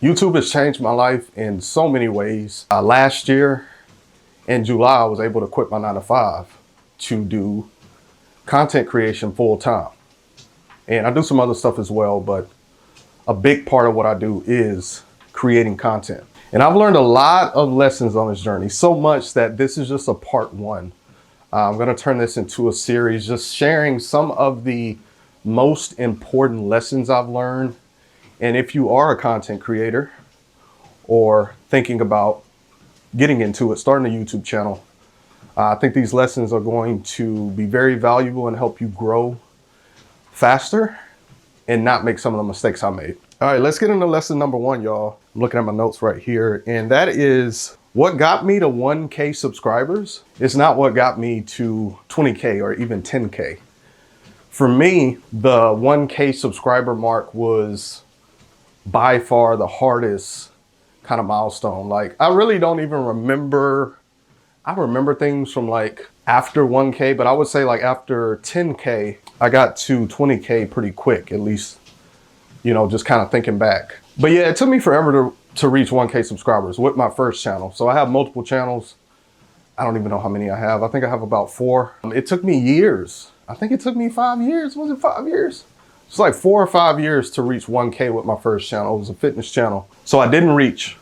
YouTube has changed my life in so many ways. Last year in July, I was able to quit my 9-to-5 to do content creation full time. And I do some other stuff as well, but a big part of what I do is creating content. And I've learned a lot of lessons on this journey, so much that this is just a part one. I'm going to turn this into a series, just sharing some of the most important lessons I've learned. And if you are a content creator or thinking about getting into it, starting a YouTube channel, I think these lessons are going to be very valuable and help you grow faster and not make some of the mistakes I made. All right, let's get into lesson number one, y'all. I'm looking at my notes right here, and that is what got me to 1K subscribers is not what got me to 20K or even 10K. For me, the 1K subscriber mark was by far the hardest kind of milestone. Like, I really don't even remember. I remember things from like after 1K, but I would say like after 10K, I got to 20K pretty quick, at least, you know, just kind of thinking back. But yeah, it took me forever to reach 1K subscribers with my first channel. So I have multiple channels. I don't even know how many I have. I think I have about 4. It took me years. I think it took me 5 years. Was it 5 years? It's like 4 or 5 years to reach 1K with my first channel. It was a fitness channel. So I didn't reach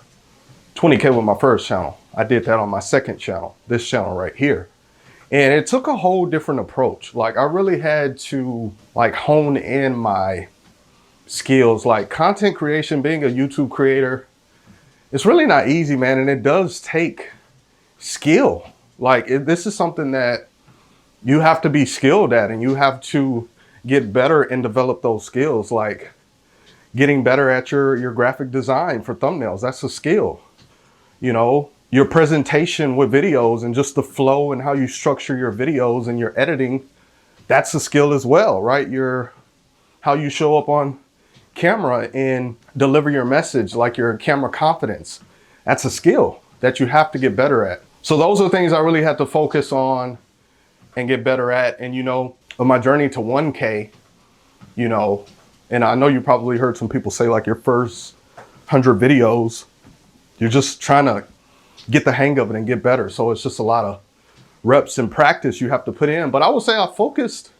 20K with my first channel. I did that on my second channel, this channel right here. And it took a whole different approach. Like, I really had to like hone in my skills. Like, content creation, being a YouTube creator, it's really not easy, man. And it does take skill. Like, this is something that you have to be skilled at, and you have to get better and develop those skills. Like getting better at your graphic design for thumbnails, that's a skill. You know, your presentation with videos and just the flow and how you structure your videos and your editing, that's a skill as well, right? How you show up on camera and deliver your message, like your camera confidence, that's a skill that you have to get better at. So those are things I really had to focus on and get better at. And, you know, on my journey to 1K, you know, and I know you probably heard some people say like your first 100 videos, you're just trying to get the hang of it and get better. So it's just a lot of reps and practice you have to put in. But I would say I focused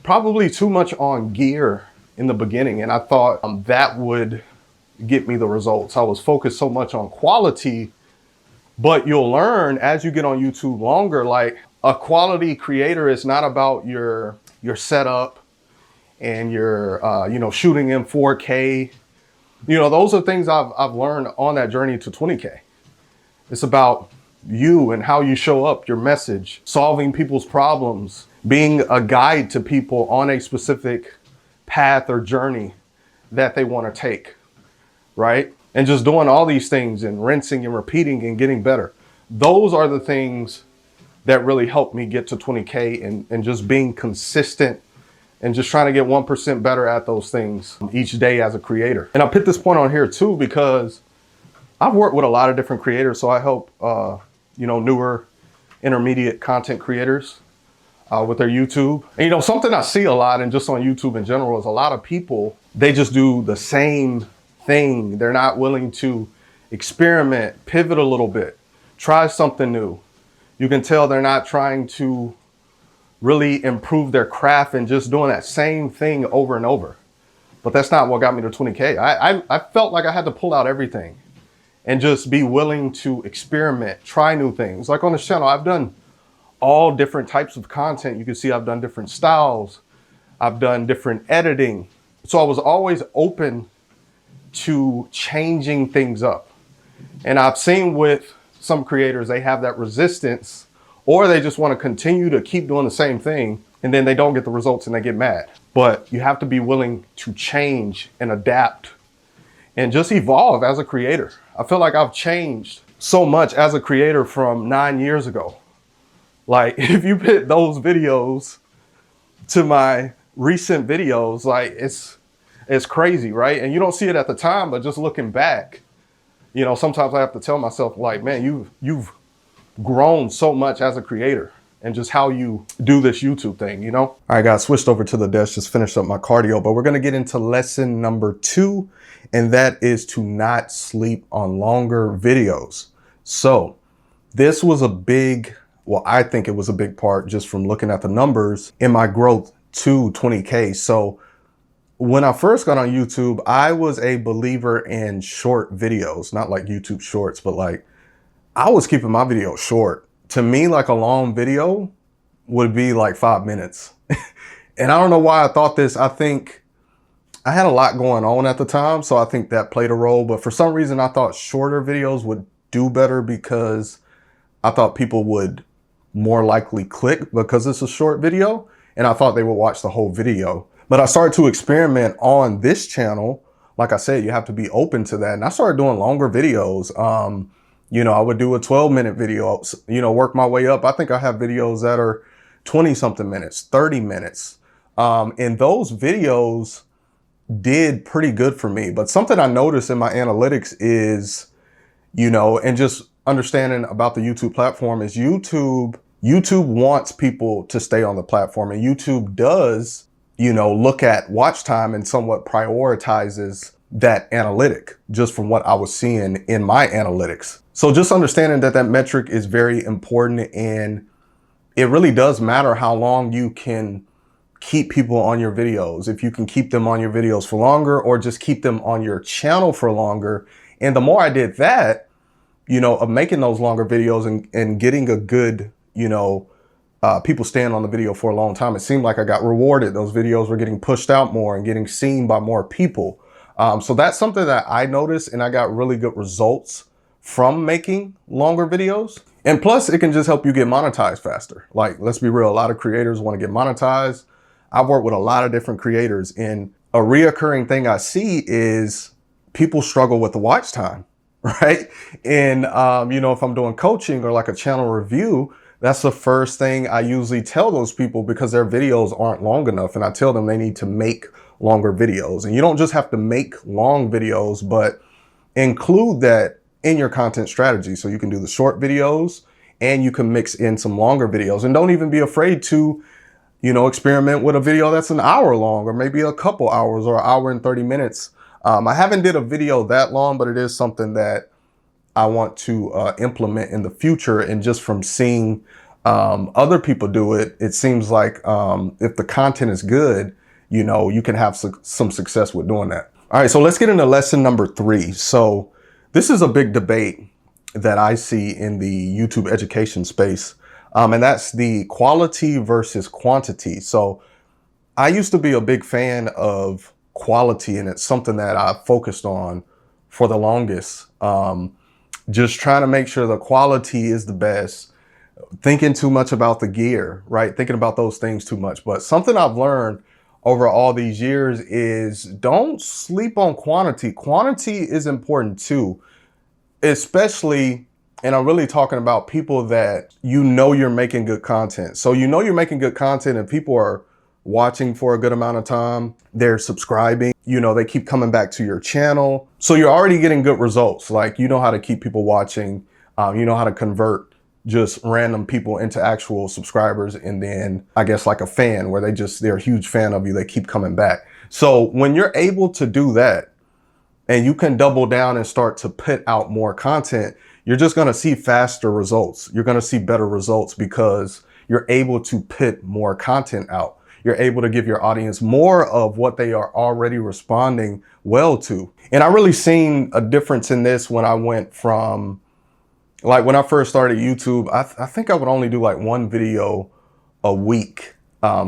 probably too much on gear in the beginning. And I thought that would get me the results. I was focused so much on quality, but you'll learn as you get on YouTube longer, like a quality creator is not about your setup and your, you know, shooting in 4K. You know, those are things I've learned on that journey to 20K. It's about you and how you show up, your message, solving people's problems, being a guide to people on a specific path or journey that they want to take, right? And just doing all these things and rinsing and repeating and getting better. Those are the things that really helped me get to 20K and just being consistent and just trying to get 1% better at those things each day as a creator. And I put this point on here too, because I've worked with a lot of different creators. So I help, you know, newer intermediate content creators with their YouTube. And, you know, something I see a lot, and just on YouTube in general, is a lot of people, they just do the same thing. They're not willing to experiment, pivot a little bit, try something new. You can tell they're not trying to really improve their craft and just doing that same thing over and over. But that's not what got me to 20K. I felt like I had to pull out everything and just be willing to experiment, try new things. Like on this channel, I've done all different types of content. You can see I've done different styles. I've done different editing. So I was always open to changing things up. And I've seen with some creators, they have that resistance, or they just want to continue to keep doing the same thing, and then they don't get the results and they get mad. But you have to be willing to change and adapt and just evolve as a creator. I feel like I've changed so much as a creator from 9 years ago. Like, if you put those videos to my recent videos, like it's crazy, right? And you don't see it at the time, but just looking back, you know, sometimes I have to tell myself, like, man, you've grown so much as a creator. and just how you do this YouTube thing, you know? All right, guys, switched over to the desk, just finished up my cardio, but we're gonna get into lesson number 2, and that is to not sleep on longer videos. So this was a big, well, I think it was a big part just from looking at the numbers in my growth to 20K. So when I first got on YouTube, I was a believer in short videos, not like YouTube shorts, but like I was keeping my videos short. To me, like a long video would be like 5 minutes. And I don't know why I thought this. I think I had a lot going on at the time, so I think that played a role. But for some reason, I thought shorter videos would do better because I thought people would more likely click because it's a short video. And I thought they would watch the whole video. But I started to experiment on this channel. Like I said, you have to be open to that. And I started doing longer videos. You know, I would do a 12-minute video, you know, work my way up. I think I have videos that are 20 something minutes, 30 minutes. And those videos did pretty good for me. But something I noticed in my analytics is, you know, and just understanding about the YouTube platform is YouTube wants people to stay on the platform, and YouTube does, you know, look at watch time and somewhat prioritizes that analytic just from what I was seeing in my analytics. So just understanding that that metric is very important, and it really does matter how long you can keep people on your videos. If you can keep them on your videos for longer, or just keep them on your channel for longer. And the more I did that, you know, of making those longer videos and getting a good, you know, people staying on the video for a long time, it seemed like I got rewarded. Those videos were getting pushed out more and getting seen by more people. So that's something that I noticed, and I got really good results from making longer videos. And plus, it can just help you get monetized faster. Like, let's be real, a lot of creators want to get monetized. I've worked with a lot of different creators, and a reoccurring thing I see is people struggle with the watch time, right? And, you know, if I'm doing coaching or like a channel review, that's the first thing I usually tell those people, because their videos aren't long enough. And I tell them they need to make longer videos. And you don't just have to make long videos, but include that in your content strategy. So you can do the short videos and you can mix in some longer videos, and don't even be afraid to, you know, experiment with a video that's an hour long, or maybe a couple hours, or an hour and 30 minutes. I haven't did a video that long, but it is something that I want to implement in the future. And just from seeing other people do it, it seems like if the content is good, you know, you can have some success with doing that. All right, so let's get into lesson number 3. So this is a big debate that I see in the YouTube education space, and that's the quality versus quantity. So I used to be a big fan of quality, and it's something that I focused on for the longest. Just trying to make sure the quality is the best, thinking too much about the gear, right? Thinking about those things too much. But something I've learned over all these years is don't sleep on quantity. Quantity is important too, especially, and I'm really talking about people that you know you're making good content. So you know you're making good content and people are watching for a good amount of time, they're subscribing, you know, they keep coming back to your channel. So you're already getting good results. Like, you know how to keep people watching, you know how to convert just random people into actual subscribers. And then I guess like a fan where they're a huge fan of you, they keep coming back. So when you're able to do that and you can double down and start to put out more content, you're just going to see faster results. You're going to see better results because you're able to put more content out. You're able to give your audience more of what they are already responding well to. And I really seen a difference in this when I went from, like when I first started YouTube, I think I would only do like one video a week.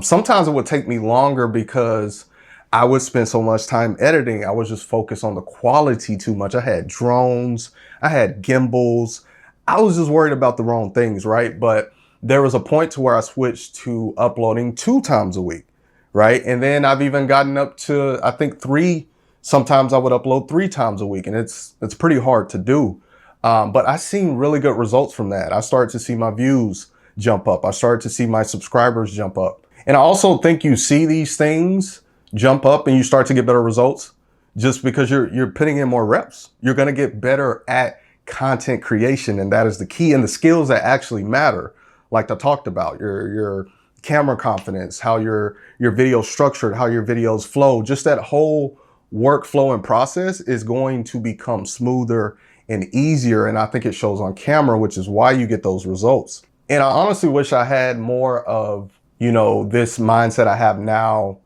Sometimes it would take me longer because I would spend so much time editing. I was just focused on the quality too much. I had drones, I had gimbals. I was just worried about the wrong things, right? But there was a point to where I switched to uploading 2 times a week, right? And then I've even gotten up to, I think 3. Sometimes I would upload 3 times a week, and it's pretty hard to do. But I seen really good results from that. I started to see my views jump up. I started to see my subscribers jump up. And I also think you see these things jump up and you start to get better results just because you're putting in more reps. You're going to get better at content creation, and that is the key, and the skills that actually matter. like I talked about, your camera confidence, how your video's structured, how your videos flow, just that whole workflow and process is going to become smoother and easier. And I think it shows on camera, which is why you get those results. And I honestly wish I had more of, you know, this mindset I have now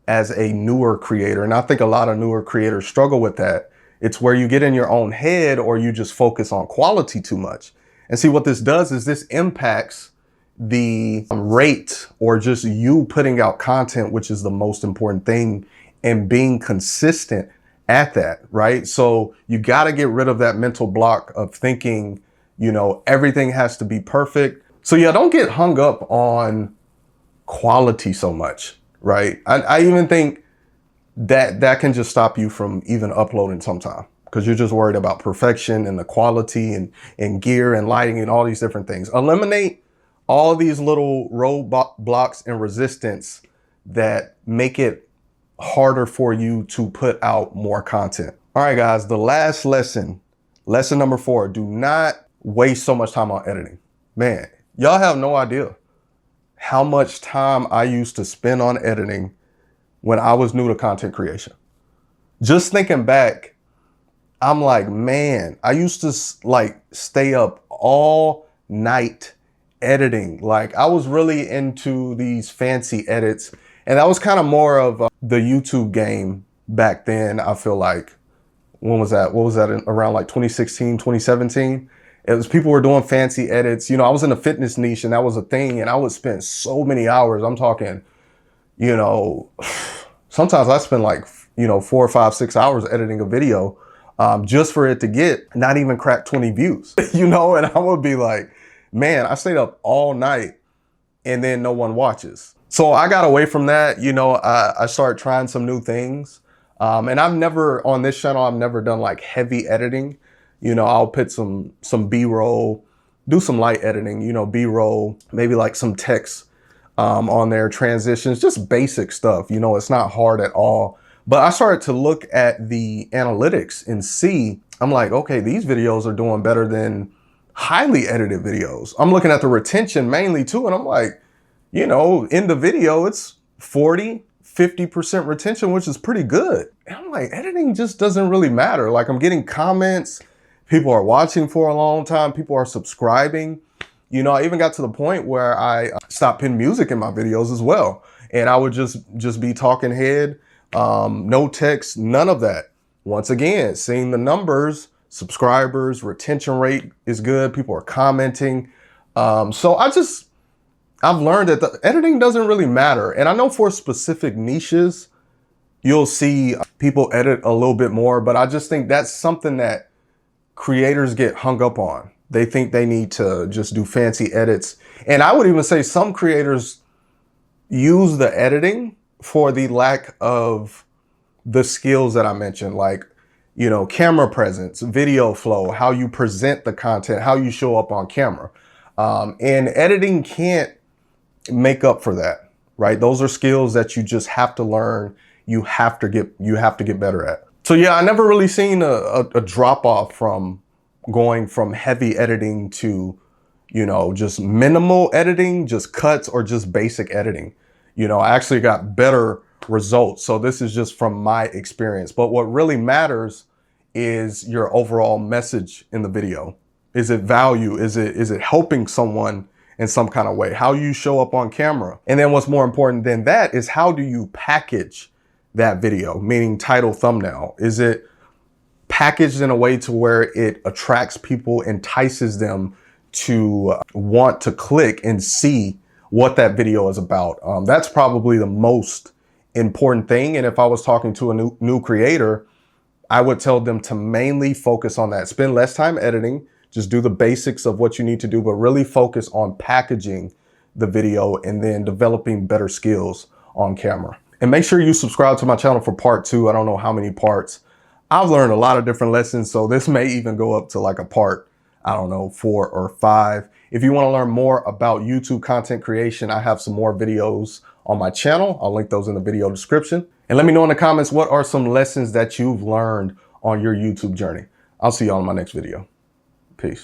as a newer creator. And I think a lot of newer creators struggle with that. It's where you get in your own head or you just focus on quality too much. And see, what this does is this impacts the rate or just you putting out content, which is the most important thing, and being consistent at that, right? So you got to get rid of that mental block of thinking, you know, everything has to be perfect. So yeah, don't get hung up on quality so much, right? I even think that can just stop you from even uploading sometime, because you're just worried about perfection and the quality and gear and lighting and all these different things. Eliminate all these little roadblocks and resistance that make it harder for you to put out more content. All right, guys, the last lesson number 4, do not waste so much time on editing. Man, y'all have no idea how much time I used to spend on editing when I was new to content creation. Just thinking back, I'm like, man, I used to like stay up all night editing. Like, I was really into these fancy edits, and that was kind of more of the YouTube game back then. I feel like, when was that? What was that, around like 2016, 2017? It was, people were doing fancy edits. You know, I was in the fitness niche and that was a thing, and I would spend so many hours. I'm talking, you know, sometimes I spend like, you know, 4 or 5, 6 hours editing a video just for it to get not even crack 20 views, you know? And I would be like, man, I stayed up all night and then no one watches. So I got away from that. You know, I started trying some new things. And I've never, on this channel, I've never done like heavy editing. You know, I'll put some B-roll, do some light editing, you know, B-roll, maybe like some text on there, transitions, just basic stuff. You know, it's not hard at all. But I started to look at the analytics and see, I'm like, okay, these videos are doing better than highly edited videos. I'm looking at the retention mainly too. And I'm like, you know, in the video, it's 40, 50% retention, which is pretty good. And I'm like, editing just doesn't really matter. Like, I'm getting comments, people are watching for a long time, people are subscribing. You know, I even got to the point where I stopped putting music in my videos as well. And I would just be talking head, no text, none of that. Once again, seeing the numbers, subscribers, retention rate is good. People are commenting. So I've learned that the editing doesn't really matter. And I know for specific niches, you'll see people edit a little bit more, but I just think that's something that creators get hung up on. They think they need to just do fancy edits. And I would even say some creators use the editing for the lack of the skills that I mentioned, like, you know, camera presence, video flow, how you present the content, how you show up on camera. And editing can't make up for that, right? Those are skills that you just have to learn. You have to get better at. So yeah, I never really seen a drop off from going from heavy editing to, you know, just minimal editing, just cuts, or just basic editing. You know, I actually got better results. So this is just from my experience. But what really matters is your overall message in the video. Is it value? Is it helping someone in some kind of way? How you show up on camera? And then what's more important than that is, how do you package that video? Meaning title, thumbnail. Is it packaged in a way to where it attracts people, entices them to want to click and see what that video is about? That's probably the most important thing. And if I was talking to a new creator, I would tell them to mainly focus on that. Spend less time editing, just do the basics of what you need to do, but really focus on packaging the video and then developing better skills on camera. And make sure you subscribe to my channel for part 2. I don't know how many parts. I've learned a lot of different lessons, so this may even go up to like a part, I don't know, 4 or 5. If you want to learn more about YouTube content creation, I have some more videos on my channel. I'll link those in the video description. And let me know in the comments, what are some lessons that you've learned on your YouTube journey? I'll see y'all in my next video. Peace.